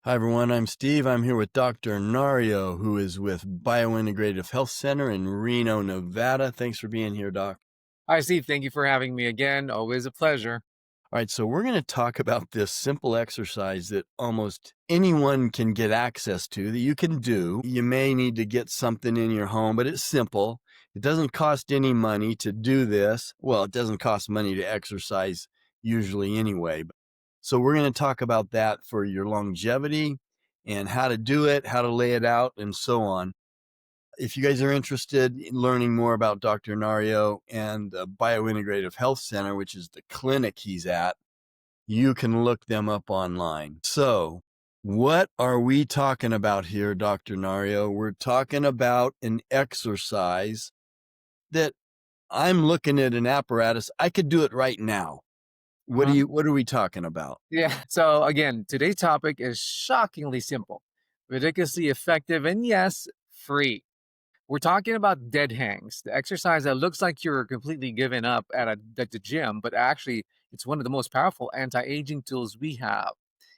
Hi, everyone. I'm Steve. I'm here with Dr. Nario, who is with Biointegrative Health Center in Reno, Nevada. Thanks for being here, Doc. Hi, Steve. Thank you for having me again. Always a pleasure. All right, so we're going to talk about this simple exercise that almost anyone can get access to that you can do. You may need to get something in your home, but it's simple. It doesn't cost any money to do this. Well, it doesn't cost money to exercise usually anyway. So we're going to talk about that for your longevity and how to do it, how to lay it out, and so on. If you guys are interested in learning more about Dr. Nario and the Biointegrative Health Center, which is the clinic he's at, you can look them up online. So, what are we talking about here, Dr. Nario? We're talking about an exercise that I'm looking at an apparatus. I could do it right now. Uh-huh. What are we talking about? Yeah. So, again, today's topic is shockingly simple, ridiculously effective, and yes, free. We're talking about dead hangs, the exercise that looks like you're completely given up at the gym, but actually, it's one of the most powerful anti aging tools we have.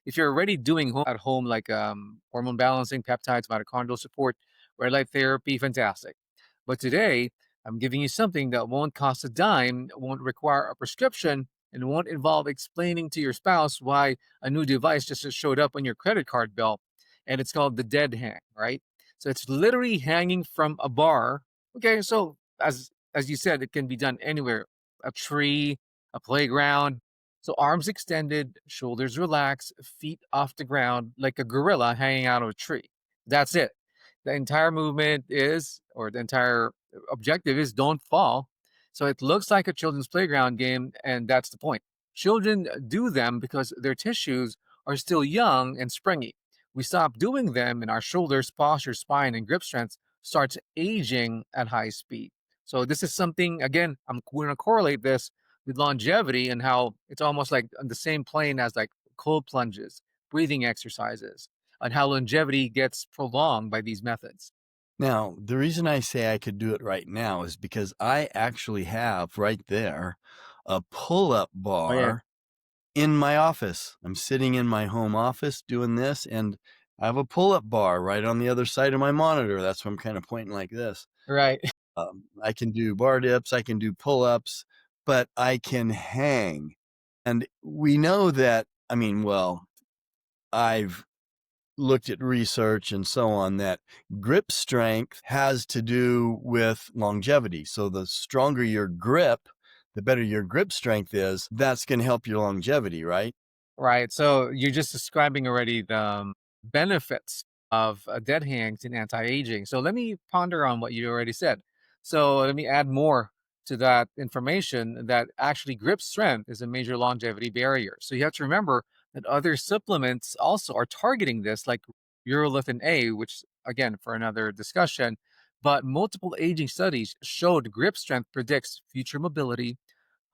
If you're already doing at home, like hormone balancing, peptides, mitochondrial support, red light therapy, fantastic. But today, I'm giving you something that won't cost a dime, won't require a prescription, and won't involve explaining to your spouse why a new device just showed up on your credit card bill. And it's called the dead hang, right? So it's literally hanging from a bar. Okay, so as you said, it can be done anywhere, a tree, a playground. So arms extended, shoulders relaxed, feet off the ground like a gorilla hanging out of a tree. That's it. The entire movement is, or the entire objective is, don't fall. So it looks like a children's playground game, and that's the point. Children do them because their tissues are still young and springy. We stop doing them, and our shoulders, posture, spine, and grip strength starts aging at high speed. So this is something, again, I'm going to correlate this with longevity and how it's almost like on the same plane as like cold plunges, breathing exercises, and how longevity gets prolonged by these methods. Now, the reason I say I could do it right now is because I actually have right there a pull up Oh yeah, bar in my office. I'm sitting in my home office doing this, and I have a pull up bar right on the other side of my monitor. That's why I'm kind of pointing like this. right. I can do bar dips, I can do pull ups, but I can hang. And we know that, I've looked at research and so on that grip strength has to do with longevity. So the stronger your grip, the better your grip strength is, that's going to help your longevity, right? Right. So you're just describing already the benefits of dead hangs in anti-aging. So let me ponder on what you already said. So let me add more to that information that actually grip strength is a major longevity barrier. So you have to remember that other supplements also are targeting this, like urolithin A, which again for another discussion. But multiple aging studies showed grip strength predicts future mobility,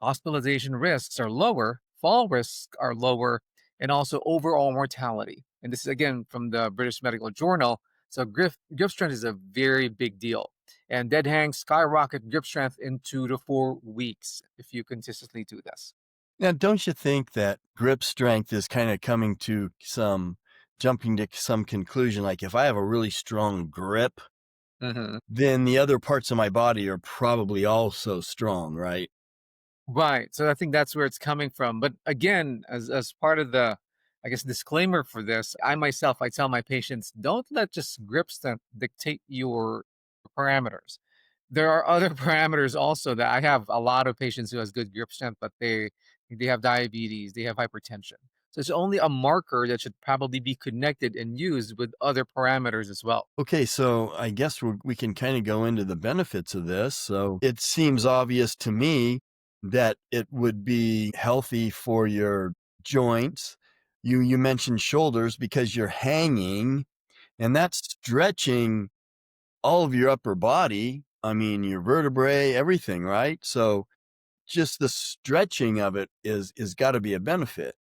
hospitalization risks are lower, fall risks are lower, and also overall mortality. And this is again from the British Medical Journal. So grip strength is a very big deal. And dead hangs skyrocket grip strength in 2 to 4 weeks if you consistently do this. Now, don't you think that grip strength is kind of jumping to some conclusion? Like if I have a really strong grip, Mhm. then the other parts of my body are probably also strong, right? Right. So I think that's where it's coming from. But again, as part of the, I guess, disclaimer for this, I myself, I tell my patients, don't let just grip strength dictate your parameters. There are other parameters also that I have a lot of patients who has good grip strength, but they have diabetes, they have hypertension. So it's only a marker that should probably be connected and used with other parameters as well. Okay, so I guess we can kind of go into the benefits of this. So it seems obvious to me that it would be healthy for your joints. You mentioned shoulders because you're hanging, and that's stretching all of your upper body. I mean, your vertebrae, everything, right? So just the stretching of it is got to be a benefit.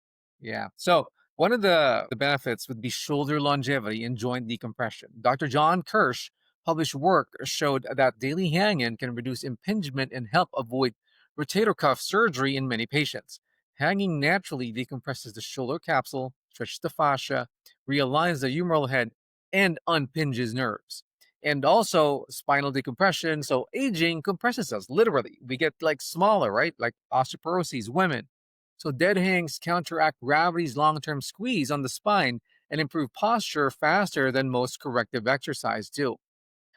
Yeah. So one of the benefits would be shoulder longevity and joint decompression. Dr. John Kirsch published work showed that daily hanging can reduce impingement and help avoid rotator cuff surgery in many patients. Hanging naturally decompresses the shoulder capsule, stretches the fascia, realigns the humeral head, and unpinges nerves. And also spinal decompression. So aging compresses us literally. We get like smaller, right? Like osteoporosis, women. So dead hangs counteract gravity's long-term squeeze on the spine and improve posture faster than most corrective exercise do.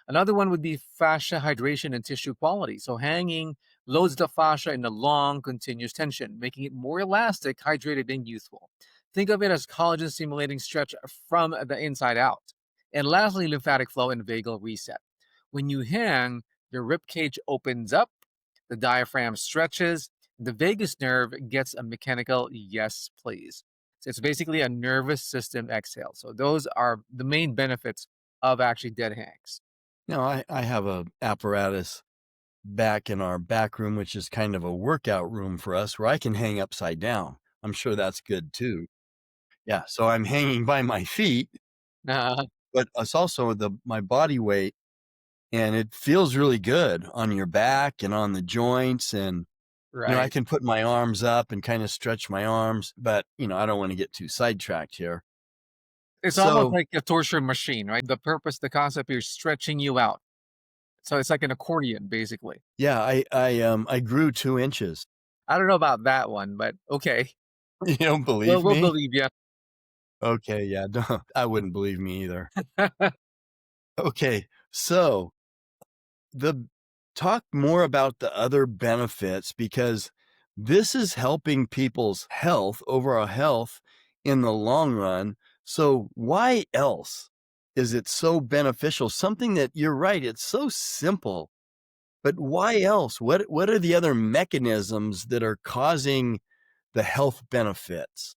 Another one would be fascia hydration and tissue quality. So hanging loads the fascia in a long, continuous tension, making it more elastic, hydrated, and youthful. Think of it as collagen stimulating stretch from the inside out. And lastly, lymphatic flow and vagal reset. When you hang, your rib cage opens up, the diaphragm stretches, the vagus nerve gets a mechanical yes, please. So it's basically a nervous system exhale. So those are the main benefits of actually dead hangs. Now, I have a apparatus back in our back room, which is kind of a workout room for us, where I can hang upside down. I'm sure that's good too. Yeah, so I'm hanging by my feet, Uh, but it's also my body weight, and it feels really good on your back and on the joints. And I right. can put my arms up and kind of stretch my arms, but I don't want to get too sidetracked here. It's almost So like a torture machine, right? The purpose, the concept is stretching you out. So it's like an accordion, basically. yeah, I grew 2 inches. I don't know about that one, but okay. You don't We'll believe we'll me? believe you. Okay, yeah, I wouldn't believe me either. Okay, so the talk more about the other benefits, because this is helping people's health, overall health in the long run. So why else is it so beneficial? Something that you're right, it's so simple, but why else? What are the other mechanisms that are causing the health benefits?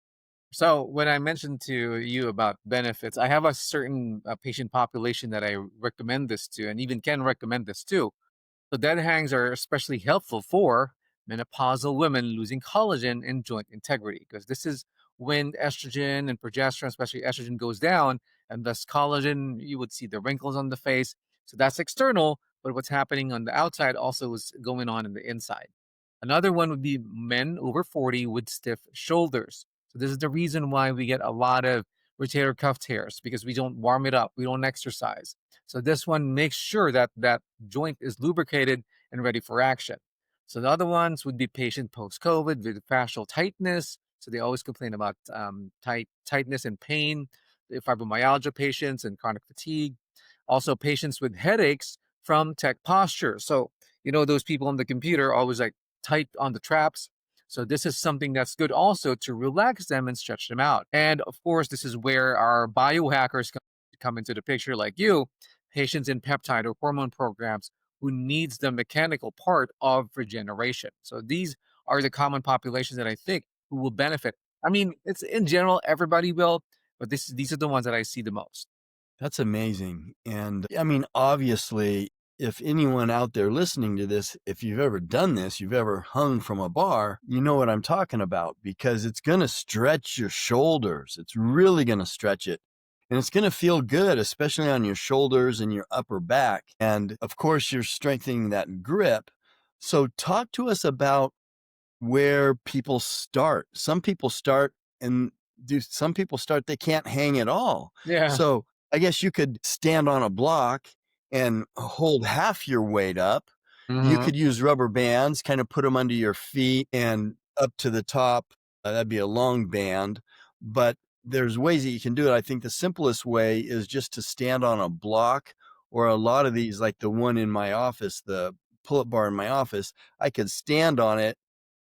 So when I mentioned to you about benefits, I have a certain patient population that I recommend this to, and even can recommend this to. So dead hangs are especially helpful for menopausal women losing collagen and joint integrity, because this is when estrogen and progesterone, especially estrogen, goes down, and thus collagen, you would see the wrinkles on the face. So that's external, but what's happening on the outside also is going on in the inside. Another one would be men over 40 with stiff shoulders. So this is the reason why we get a lot of rotator cuff tears, because we don't warm it up, we don't exercise. So this one makes sure that that joint is lubricated and ready for action. So the other ones would be patient post-COVID with fascial tightness. So they always complain about tightness and pain. The fibromyalgia patients and chronic fatigue. Also patients with headaches from tech posture. So those people on the computer always like tight on the traps. So this is something that's good also to relax them and stretch them out. And of course, this is where our biohackers come into the picture, like you, patients in peptide or hormone programs who needs the mechanical part of regeneration. So these are the common populations that I think who will benefit. I mean, it's in general, everybody will, but these are the ones that I see the most. That's amazing. And I mean, obviously, if anyone out there listening to this, if you've ever done this, you've ever hung from a bar, you know what I'm talking about, because it's going to stretch your shoulders. It's really going to stretch it. And it's going to feel good, especially on your shoulders and your upper back. And of course, you're strengthening that grip. So, talk to us about where people start. Some people start and some people start, they can't hang at all. Yeah. So I guess you could stand on a block and hold half your weight up. You Hmm. could use rubber bands, kind of put them under your feet and up to the top. That'd be a long band, but there's ways that you can do it. I think the simplest way is just to stand on a block, or a lot of these, like the one in my office, the pull-up bar in my office, I could stand on it,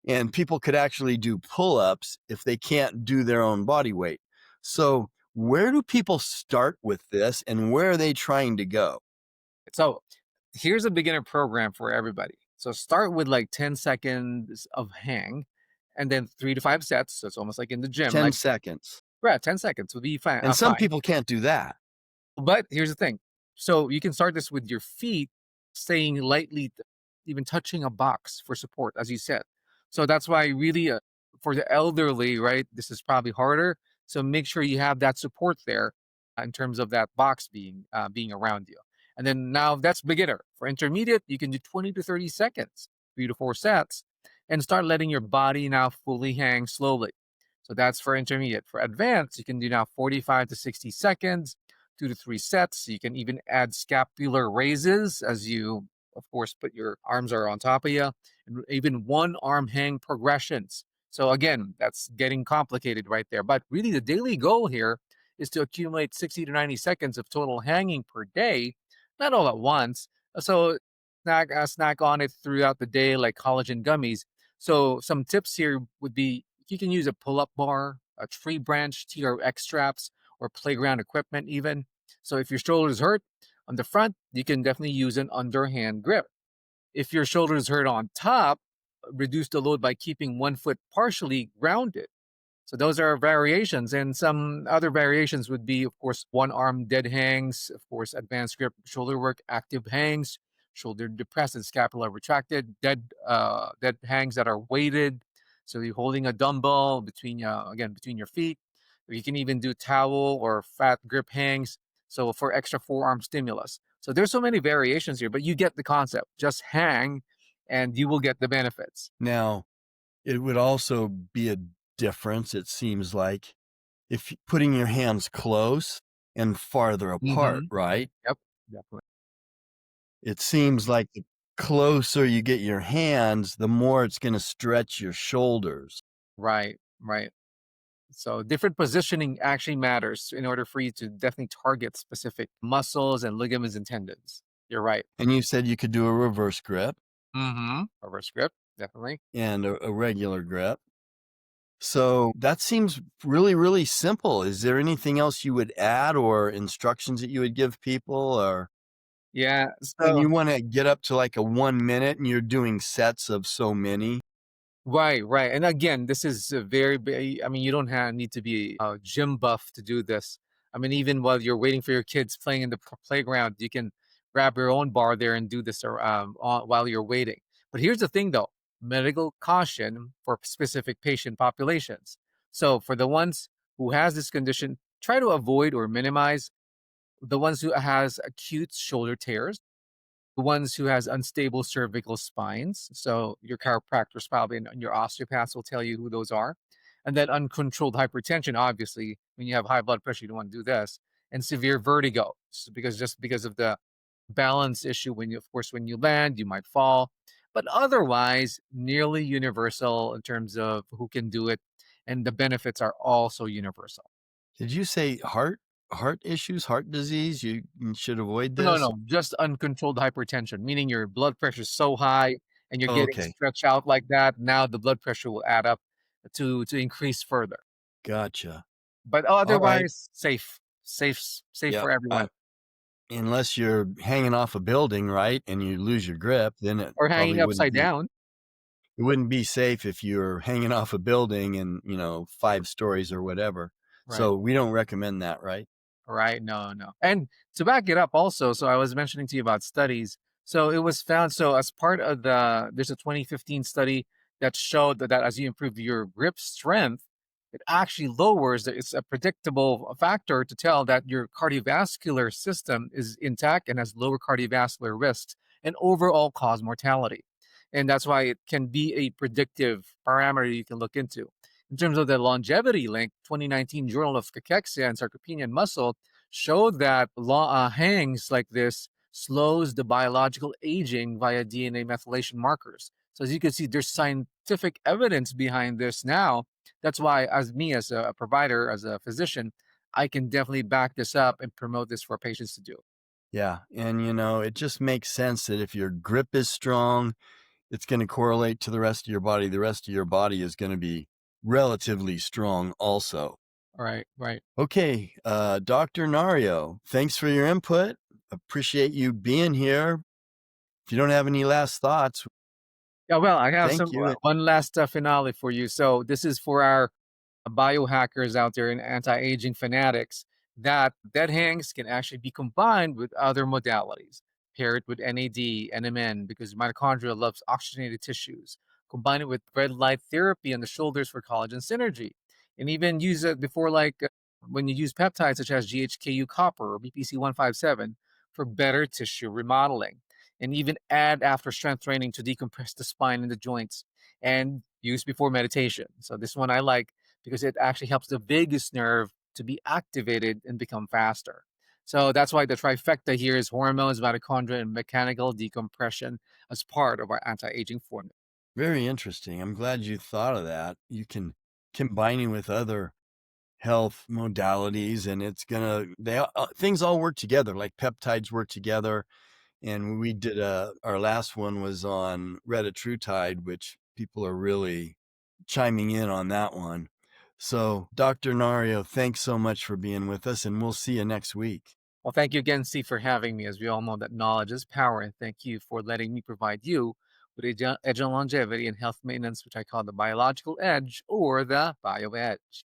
and people could actually do pull-ups if they can't do their own body weight. So where do people start with this, and where are they trying to go? So here's a beginner program for everybody. So start with like 10 seconds of hang and then 3 to 5 sets. So it's almost like in the gym, 10 like, seconds. yeah, 10 seconds would be fine. And some Fine. people can't do that. But here's the thing. So you can start this with your feet staying lightly, even touching a box for support, as you said. So that's why really for the elderly, right, this is probably harder. So make sure you have that support there in terms of that box being around you. And then now that's beginner. For intermediate, you can do 20 to 30 seconds, 3 to 4 sets, and start letting your body now fully hang slowly. So that's for intermediate. For advanced, you can do now 45 to 60 seconds, 2 to 3 sets. You can even add scapular raises as you, of course, put your arms are on top of you, and even one arm hang progressions. So again, that's getting complicated right there. But really, the daily goal here is to accumulate 60 to 90 seconds of total hanging per day, not all at once. So snack on it throughout the day like collagen gummies. So some tips here would be you can use a pull-up bar, a tree branch, TRX straps, or playground equipment even. So if your shoulders hurt on the front, you can definitely use an underhand grip. If your shoulders hurt on top, reduce the load by keeping one foot partially grounded. So those are variations, and some other variations would be, of course, one arm dead hangs, of course, advanced grip shoulder work, active hangs, shoulder depressed and scapula retracted, dead hangs that are weighted. So you're holding a dumbbell between again between your feet. Or you can even do towel or fat grip hangs. So for extra forearm stimulus. So there's so many variations here, but you get the concept. Just hang, and you will get the benefits. Now, it would also be a difference, it seems like, if putting your hands close and farther apart, Mm-hmm. right? Yep, definitely. It seems like the closer you get your hands, the more it's gonna stretch your shoulders. Right, right. So different positioning actually matters in order for you to definitely target specific muscles and ligaments and tendons. You're right. And you said you could do a reverse grip Mm-hmm. Reverse grip, definitely. and a regular grip. So that seems really, really simple. Is there anything else you would add or instructions that you would give people? Or Yeah. when So you wanna get up to like a 1 minute and you're doing sets of so many? right, right. And again, this is a I mean, you don't need to be a gym buff to do this. I mean, even while you're waiting for your kids playing in the playground, you can grab your own bar there and do this while you're waiting. But here's the thing though, medical caution for specific patient populations. So for the ones who has this condition, try to avoid or minimize the ones who has acute shoulder tears, the ones who has unstable cervical spines. So your chiropractors probably and your osteopaths will tell you who those are. And then uncontrolled hypertension, obviously, when you have high blood pressure, you don't want to do this. And severe vertigo, because of the balance issue when you, of course, when you land, you might fall. But otherwise, nearly universal in terms of who can do it. And the benefits are also universal. Did you say heart issues, heart disease? You should avoid No, this? no, just uncontrolled hypertension, meaning your blood pressure is so high and you're getting Okay, stretched out like that. Now the blood pressure will add up to increase further. gotcha. But Alright. otherwise, safe Yep. for everyone. Unless you're hanging off a building, right, and you lose your grip, then it Or probably hanging upside down. it wouldn't be safe if you're hanging off a building and, 5 stories or whatever. Right. So, we don't recommend that, right? Right. No, no. And to back it up also, so I was mentioning to you about studies. So it was found, so as part of there's a 2015 study that showed that as you improve your grip strength, it actually lowers, it's a predictable factor to tell that your cardiovascular system is intact and has lower cardiovascular risks and overall cause mortality. And that's why it can be a predictive parameter you can look into. In terms of the longevity link, 2019 Journal of Cachexia and Sarcopenia in Muscle showed that hangs like this slows the biological aging via DNA methylation markers. So as you can see, there's scientific evidence behind this now. That's why, as me as a provider, as a physician, I can definitely back this up and promote this for patients to do. Yeah, and, it just makes sense that if your grip is strong, it's gonna correlate to the rest of your body. The rest of your body is gonna be relatively strong also. Right, right. Okay, Dr. Nario, thanks for your input. Appreciate you being here. If you don't have any last thoughts, Yeah, well, I have thank some you. one last finale for you. So this is for our biohackers out there and anti-aging fanatics that dead hangs can actually be combined with other modalities. Pair it with NAD, NMN, because mitochondria loves oxygenated tissues. Combine it with red light therapy on the shoulders for collagen synergy. And even use it before, like when you use peptides such as GHKU copper or BPC 157 for better tissue remodeling. And even add after strength training to decompress the spine and the joints and use before meditation. So this one I like because it actually helps the vagus nerve to be activated and become faster. So that's why the trifecta here is hormones, mitochondria, and mechanical decompression as part of our anti-aging formula. Very interesting. I'm glad you thought of that. You can combine it with other health modalities, and it's gonna things all work together, like peptides work together. And we did our last one was on retatrutide, which people are really chiming in on that one. So, Dr. Nario, thanks so much for being with us, and we'll see you next week. Well, thank you again, Steve, for having me. As we all know that knowledge is power, and thank you for letting me provide you with a edge on longevity and health maintenance, which I call the biological edge or the bio edge.